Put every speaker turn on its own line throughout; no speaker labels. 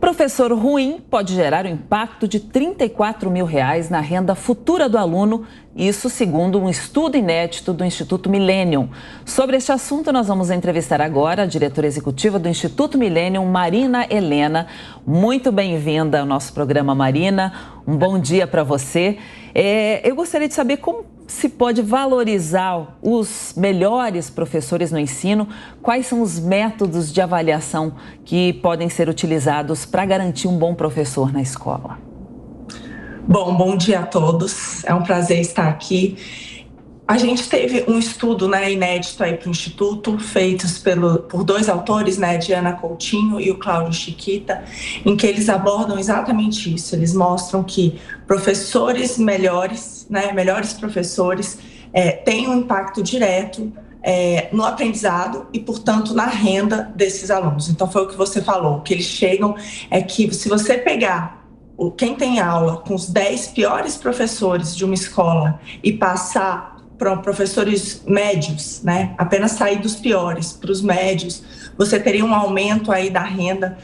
Professor ruim pode gerar um impacto de R$ 34 mil na renda futura do aluno, isso segundo um estudo inédito do Instituto Millennium. Sobre este assunto, nós vamos entrevistar agora a diretora executiva do Instituto Millennium, Marina Helena. Muito bem-vinda ao nosso programa, Marina. Um bom dia para você. Eu gostaria de saber como se pode valorizar os melhores professores no ensino, quais são os métodos de avaliação que podem ser utilizados para garantir um bom professor na escola.
Bom dia a todos, é um prazer estar aqui. A gente teve um estudo inédito aí para o Instituto, feitos por dois autores, Diana Coutinho e o Cláudio Chiquita, em que eles abordam exatamente isso. Eles mostram que professores melhores, melhores professores, têm um impacto direto no aprendizado e, portanto, na renda desses alunos. Então, foi o que você falou, que eles chegam, é que se você pegar quem tem aula com os 10 piores professores de uma escola e passar para professores médios, apenas sair dos piores para os médios, você teria um aumento aí da renda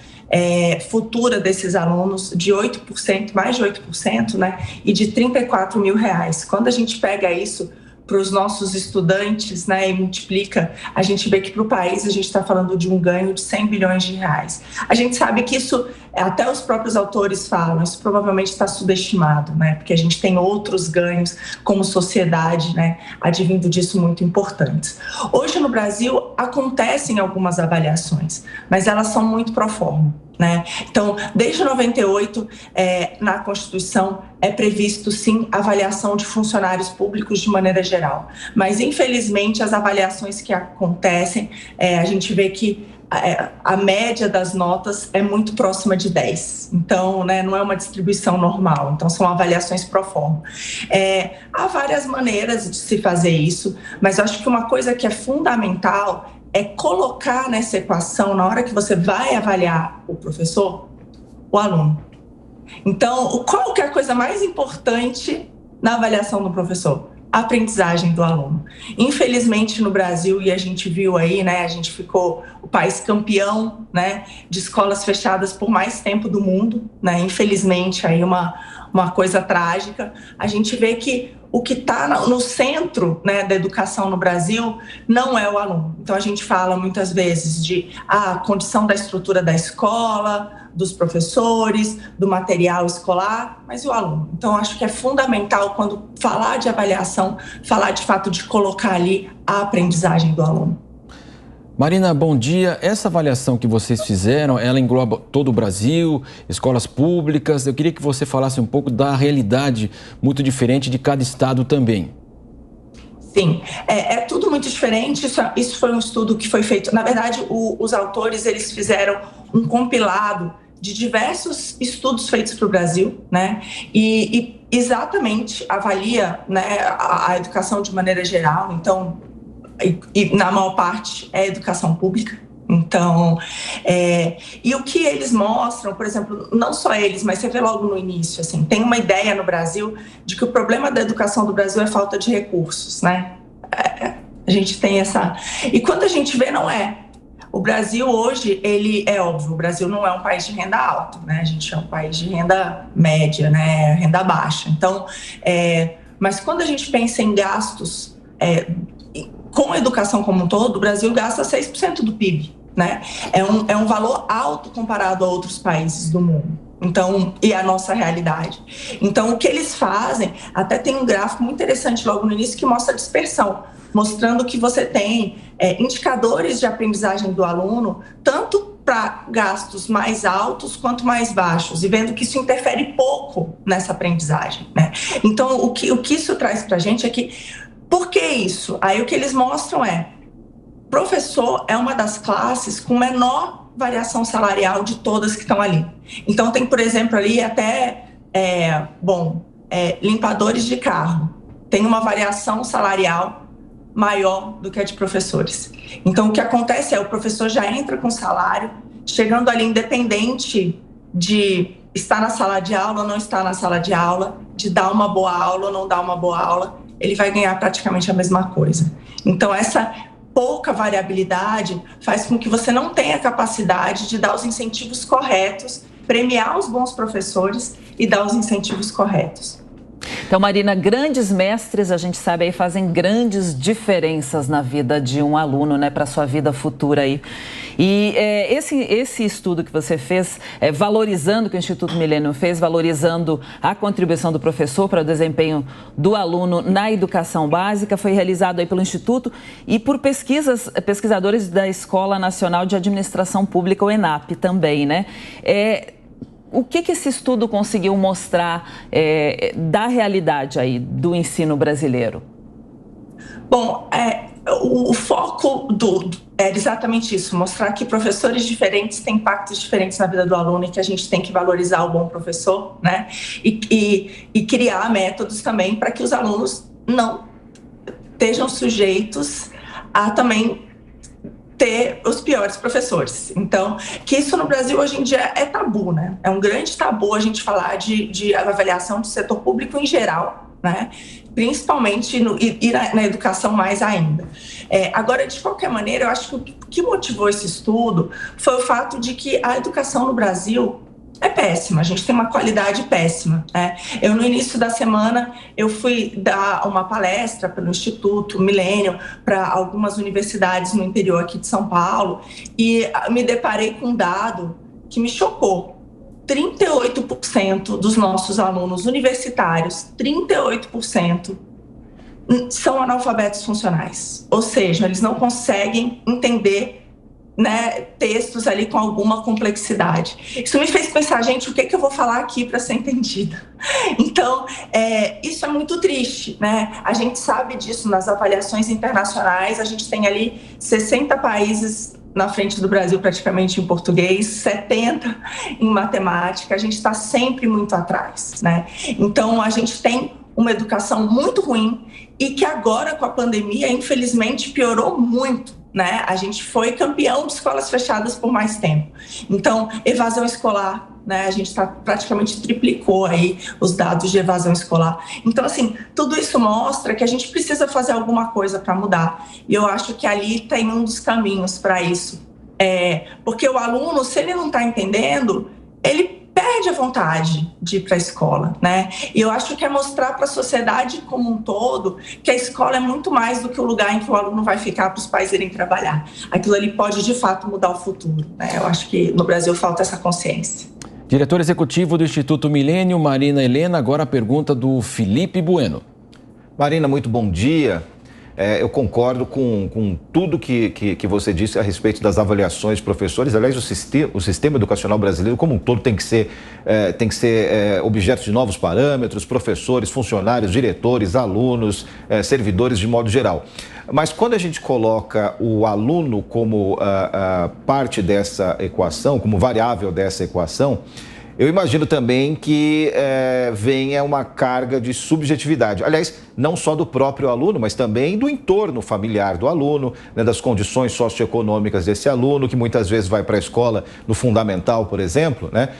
futura desses alunos de 8%, mais de 8%, e de R$ 34 mil. Quando a gente pega isso para os nossos estudantes, e multiplica, a gente vê que para o país a gente está falando de um ganho de 100 bilhões de reais. A gente sabe que isso, até os próprios autores falam, isso provavelmente está subestimado, porque a gente tem outros ganhos como sociedade, advindo disso muito importantes. Hoje no Brasil acontecem algumas avaliações, mas elas são muito pro forma. Então, desde 98, na Constituição, é previsto, sim, avaliação de funcionários públicos de maneira geral. Mas, infelizmente, as avaliações que acontecem, a gente vê que a média das notas é muito próxima de 10. Então, não é uma distribuição normal. Então, são avaliações pro forma. Há várias maneiras de se fazer isso, mas eu acho que uma coisa que é fundamental é colocar nessa equação, na hora que você vai avaliar o professor, o aluno. Então, qual que é a coisa mais importante na avaliação do professor? A aprendizagem do aluno. Infelizmente, no Brasil, e a gente viu aí, a gente ficou o país campeão, de escolas fechadas por mais tempo do mundo, infelizmente, aí uma coisa trágica. A gente vê que o que está no centro da educação no Brasil não é o aluno. Então, a gente fala muitas vezes de condição da estrutura da escola, dos professores, do material escolar, mas e o aluno? Então, acho que é fundamental, quando falar de avaliação, falar de fato de colocar ali a aprendizagem do aluno.
Marina, bom dia. Essa avaliação que vocês fizeram, ela engloba todo o Brasil, escolas públicas. Eu queria que você falasse um pouco da realidade muito diferente de cada estado também.
Sim, é tudo muito diferente. Isso foi um estudo que foi feito. Na verdade, os autores, eles fizeram um compilado de diversos estudos feitos para o Brasil, e exatamente avalia, a educação de maneira geral. Então, e na maior parte é educação pública. Então, e o que eles mostram, por exemplo, não só eles, mas você vê logo no início, assim, tem uma ideia no Brasil de que o problema da educação do Brasil é falta de recursos, a gente tem essa... E quando a gente vê, não é. O Brasil hoje, ele é óbvio, o Brasil não é um país de renda alta, a gente é um país de renda média, renda baixa. Então, mas quando a gente pensa em gastos com a educação como um todo, o Brasil gasta 6% do PIB, É um valor alto comparado a outros países do mundo. Então, e a nossa realidade. Então, o que eles fazem, até tem um gráfico muito interessante logo no início que mostra a dispersão, mostrando que você tem indicadores de aprendizagem do aluno, tanto para gastos mais altos quanto mais baixos, e vendo que isso interfere pouco nessa aprendizagem, Então, o que isso traz para a gente é que, por que isso? Aí o que eles mostram professor é uma das classes com menor variação salarial de todas que estão ali. Então, tem, por exemplo, ali até, limpadores de carro. Tem uma variação salarial maior do que a de professores. Então, o que acontece o professor já entra com salário, chegando ali independente de estar na sala de aula ou não estar na sala de aula, de dar uma boa aula ou não dar uma boa aula, ele vai ganhar praticamente a mesma coisa. Então, essa pouca variabilidade faz com que você não tenha capacidade de dar os incentivos corretos premiar os bons professores e dar os incentivos corretos.
Então, Marina, grandes mestres, a gente sabe aí, fazem grandes diferenças na vida de um aluno, né, para a sua vida futura aí. E esse estudo que você fez, valorizando, que o Instituto Millennium fez, valorizando a contribuição do professor para o desempenho do aluno na educação básica, foi realizado aí pelo Instituto e por pesquisadores da Escola Nacional de Administração Pública, o ENAP, também, né? O que esse estudo conseguiu mostrar da realidade aí do ensino brasileiro?
Bom, o foco é exatamente isso, mostrar que professores diferentes têm impactos diferentes na vida do aluno e que a gente tem que valorizar o bom professor, né? E criar métodos também para que os alunos não estejam sujeitos a também ter os piores professores. Então, que isso no Brasil hoje em dia é tabu, né? É um grande tabu a gente falar de avaliação do setor público em geral, né? Principalmente na educação mais ainda. Agora, de qualquer maneira, eu acho que o que motivou esse estudo foi o fato de que a educação no Brasil é péssima, a gente tem uma qualidade péssima, né? Eu, no início da semana, eu fui dar uma palestra pelo Instituto Millennium para algumas universidades no interior aqui de São Paulo e me deparei com um dado que me chocou. 38% dos nossos alunos universitários, 38%, são analfabetos funcionais. Ou seja, eles não conseguem entender, né, textos ali com alguma complexidade. Isso me fez pensar, gente, o que eu vou falar aqui para ser entendida? Então, isso é muito triste, né? A gente sabe disso nas avaliações internacionais, a gente tem ali 60 países na frente do Brasil praticamente em português, 70 em matemática, a gente está sempre muito atrás, né? Então, a gente tem uma educação muito ruim e que agora, com a pandemia, infelizmente, piorou muito, né? A gente foi campeão de escolas fechadas por mais tempo. Então, evasão escolar, né? A gente praticamente triplicou aí os dados de evasão escolar. Então, assim, tudo isso mostra que a gente precisa fazer alguma coisa para mudar. E eu acho que ali tem um dos caminhos para isso. Porque o aluno, se ele não está entendendo, ele perde a vontade de ir para a escola, né? E eu acho que é mostrar para a sociedade como um todo que a escola é muito mais do que o lugar em que o aluno vai ficar para os pais irem trabalhar. Aquilo ali pode, de fato, mudar o futuro, né? Eu acho que no Brasil falta essa consciência.
Diretor executivo do Instituto Millennium, Marina Helena, agora a pergunta do Felipe Bueno.
Marina, muito bom dia. Eu concordo com tudo que você disse a respeito das avaliações de professores. Aliás, o sistema educacional brasileiro como um todo tem que ser objeto de novos parâmetros, professores, funcionários, diretores, alunos, servidores de modo geral. Mas quando a gente coloca o aluno como parte dessa equação, como variável dessa equação, eu imagino também que venha uma carga de subjetividade. Aliás, não só do próprio aluno, mas também do entorno familiar do aluno, né, das condições socioeconômicas desse aluno, que muitas vezes vai para a escola no fundamental, por exemplo, né,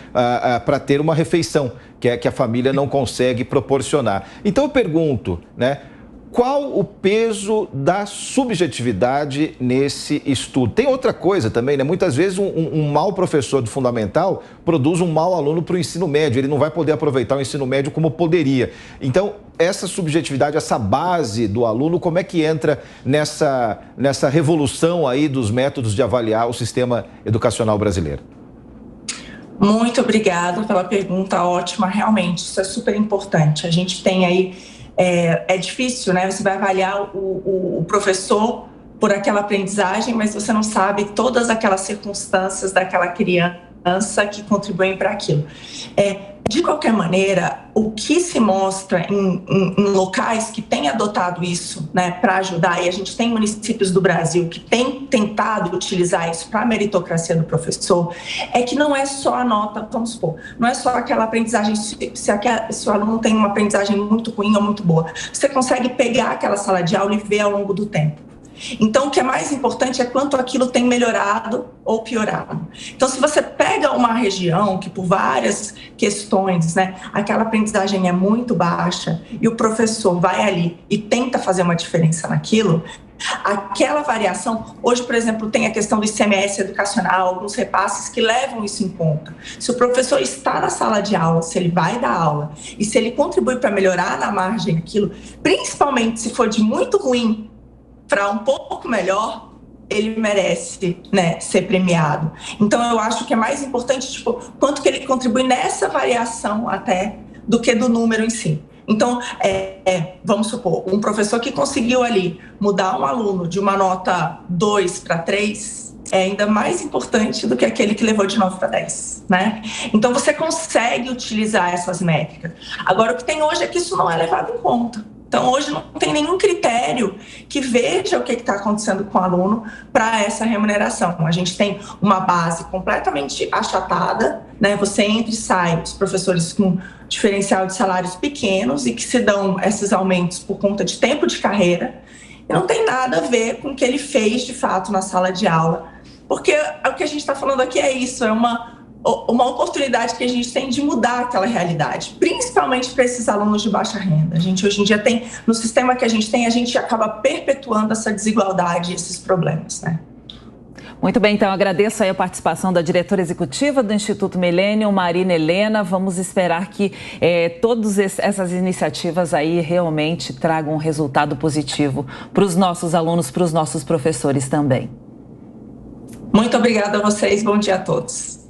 para ter uma refeição que a família não consegue proporcionar. Então eu pergunto, né? Qual o peso da subjetividade nesse estudo? Tem outra coisa também, né? Muitas vezes um mau professor do fundamental produz um mau aluno para o ensino médio. Ele não vai poder aproveitar o ensino médio como poderia. Então, essa subjetividade, essa base do aluno, como é que entra nessa revolução aí dos métodos de avaliar o sistema educacional brasileiro?
Muito obrigada pela pergunta, ótima. Realmente, isso é super importante. A gente tem aí... É difícil, né? Você vai avaliar o professor por aquela aprendizagem, mas você não sabe todas aquelas circunstâncias daquela criança que contribuem para aquilo. De qualquer maneira, o que se mostra em locais que têm adotado isso, né, para ajudar, e a gente tem municípios do Brasil que têm tentado utilizar isso para a meritocracia do professor, é que não é só a nota, vamos supor, não é só aquela aprendizagem, se o aluno tem uma aprendizagem muito ruim ou muito boa, você consegue pegar aquela sala de aula e ver ao longo do tempo. Então, o que é mais importante é quanto aquilo tem melhorado ou piorado. Então, se você pega uma região que por várias questões, né, aquela aprendizagem é muito baixa e o professor vai ali e tenta fazer uma diferença naquilo, aquela variação, hoje, por exemplo, tem a questão do ICMS educacional, alguns repasses que levam isso em conta. Se o professor está na sala de aula, se ele vai dar aula e se ele contribui para melhorar na margem aquilo, principalmente se for de muito ruim para um pouco melhor, ele merece, né, ser premiado. Então, eu acho que é mais importante, tipo, quanto que ele contribui nessa variação até do que do número em si. Então, vamos supor, um professor que conseguiu ali mudar um aluno de uma nota 2 para 3 é ainda mais importante do que aquele que levou de 9 para 10, né? Então, você consegue utilizar essas métricas. Agora, o que tem hoje é que isso não é levado em conta. Então, hoje não tem nenhum critério que veja o que está acontecendo com o aluno para essa remuneração. A gente tem uma base completamente achatada, né? Você entra e sai, os professores com diferencial de salários pequenos e que se dão esses aumentos por conta de tempo de carreira. E não tem nada a ver com o que ele fez, de fato, na sala de aula. Porque o que a gente está falando aqui é isso, é uma oportunidade que a gente tem de mudar aquela realidade, principalmente para esses alunos de baixa renda. A gente hoje em dia tem, no sistema que a gente acaba perpetuando essa desigualdade e esses problemas, né?
Muito bem, então agradeço aí a participação da diretora executiva do Instituto Millennium, Marina Helena. Vamos esperar que todas essas iniciativas aí realmente tragam um resultado positivo para os nossos alunos, para os nossos professores também.
Muito obrigada a vocês, bom dia a todos.